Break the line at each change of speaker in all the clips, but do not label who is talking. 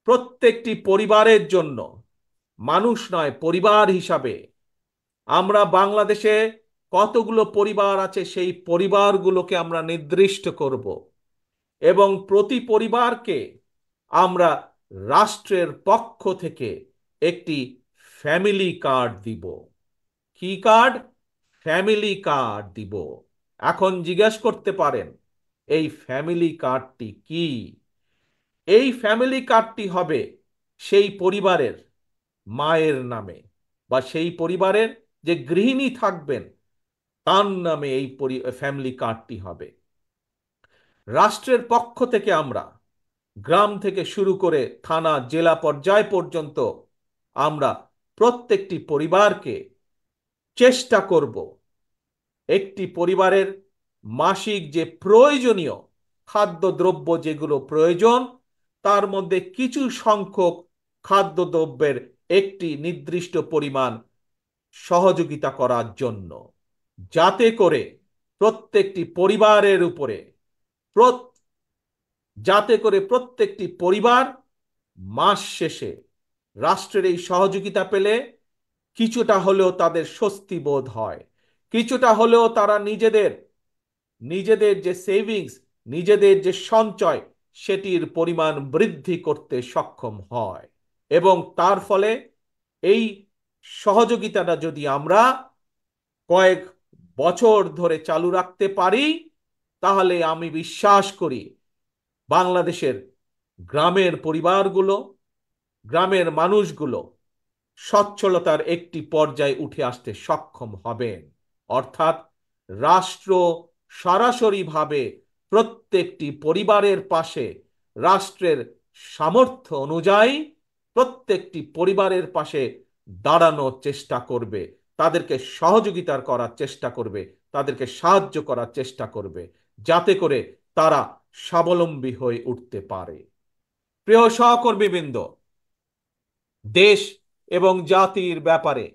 প্রত্যেকটি পরিবারের জন্য, মানুষ নয়, পরিবার হিসাবে আমরা বাংলাদেশে কতগুলো পরিবার আছে সেই পরিবারগুলোকে আমরা নির্দিষ্ট করব এবং প্রতি পরিবারকে আমরা রাষ্ট্রের পক্ষ থেকে একটি ফ্যামিলি কার্ড দিব। কি কার্ড? ফ্যামিলি কার্ড দিব। এখন জিজ্ঞেস করতে পারেন, এই ফ্যামিলি কার্ডটি কি? এই ফ্যামিলি কার্ডটি হবে সেই পরিবারের মায়ের নামে, বা সেই পরিবারের যে গৃহিণী থাকবেন তার নামে এই ফ্যামিলি কার্ডটি হবে। রাষ্ট্রের পক্ষ থেকে আমরা গ্রাম থেকে শুরু করে থানা জেলা পর্যায় পর্যন্ত আমরা প্রত্যেকটি পরিবারকে চেষ্টা করব একটি পরিবারের মাসিক যে প্রয়োজনীয় খাদ্যদ্রব্য যেগুলো প্রয়োজন, তার মধ্যে কিছু সংখ্যক খাদ্যদ্রব্যের একটি নির্দিষ্ট পরিমাণ সহযোগিতা করার জন্য, যাতে করে প্রত্যেকটি পরিবারের উপরে যাতে করে প্রত্যেকটি পরিবার মাস শেষে রাষ্ট্রের এই সহযোগিতা পেলে কিছুটা হলেও তাদের স্বস্তি বোধ হয়, কিছুটা হলেও তারা নিজেদের নিজেদের যে সেভিংস, নিজেদের যে সঞ্চয়, সেটির পরিমাণ বৃদ্ধি করতে সক্ষম হয়। এবং তার ফলে এই সহযোগিতাটা যদি আমরা কয়েক বছর ধরে চালু রাখতে পারি, তাহলে আমি বিশ্বাস করি বাংলাদেশের গ্রামের পরিবারগুলো, গ্রামের মানুষগুলো সচ্ছলতার একটি পর্যায়ে উঠে আসতে সক্ষম হবেন। অর্থাৎ রাষ্ট্র সরাসরিভাবে প্রত্যেকটি পরিবারের পাশে, রাষ্ট্রের সামর্থ্য অনুযায়ী প্রত্যেকটি পরিবারের পাশে দাঁড়ানোর চেষ্টা করবে, তাদেরকে সহযোগিতা করার চেষ্টা করবে, তাদেরকে সাহায্য করার চেষ্টা করবে, যাতে করে তারা স্বাবলম্বী হয়ে উঠতে পারে। প্রিয় সহকর্মীবৃন্দ, দেশ এবং জাতির ব্যাপারে,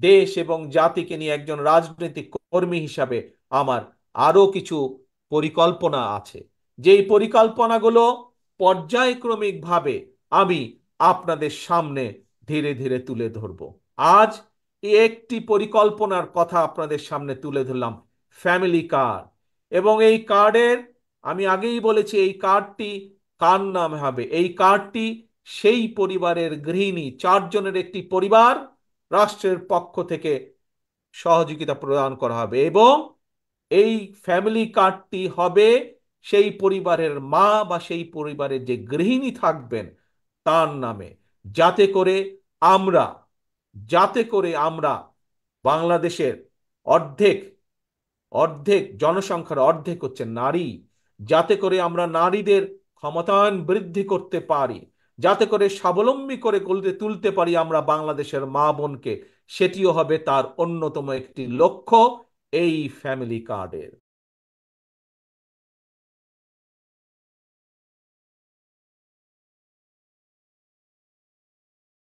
দেশ এবং জাতিকে নিয়ে একজন রাজনৈতিক কর্মী হিসাবে আমার আরো কিছু পরিকল্পনা আছে, যেই পরিকল্পনাগুলো পর্যায়ক্রমিকভাবে আমি আপনাদের সামনে ধীরে ধীরে তুলে ধরব। আজ একটি পরিকল্পনার কথা আপনাদের সামনে তুলে ধরলাম, ফ্যামিলি কার্ড। এবং এই কার্ডের, আমি আগেই বলেছি, এই কার্ডটি কার নামে হবে? এই কার্ডটি সেই পরিবারের গৃহিণী, চারজনের একটি পরিবার, রাষ্ট্রের পক্ষ থেকে সহযোগিতা প্রদান করা হবে। এবং এই ফ্যামিলি কার্ডটি হবে সেই পরিবারের মা বা সেই পরিবারের যে গৃহিণী থাকবেন তার নামে, যাতে করে আমরা যাতে করে আমরা বাংলাদেশের অর্ধেক অর্ধেক জনসংখ্যার অর্ধেক হচ্ছে নারী, যাতে করে আমরা নারীদের ক্ষমতায়ন বৃদ্ধি করতে পারি, যাতে করে স্বাবলম্বী করে গড়ে তুলতে পারি আমরা বাংলাদেশের মা বোনকে, সেটিও হবে তার অন্যতম একটি লক্ষ্য এই ফ্যামিলি কার্ডের।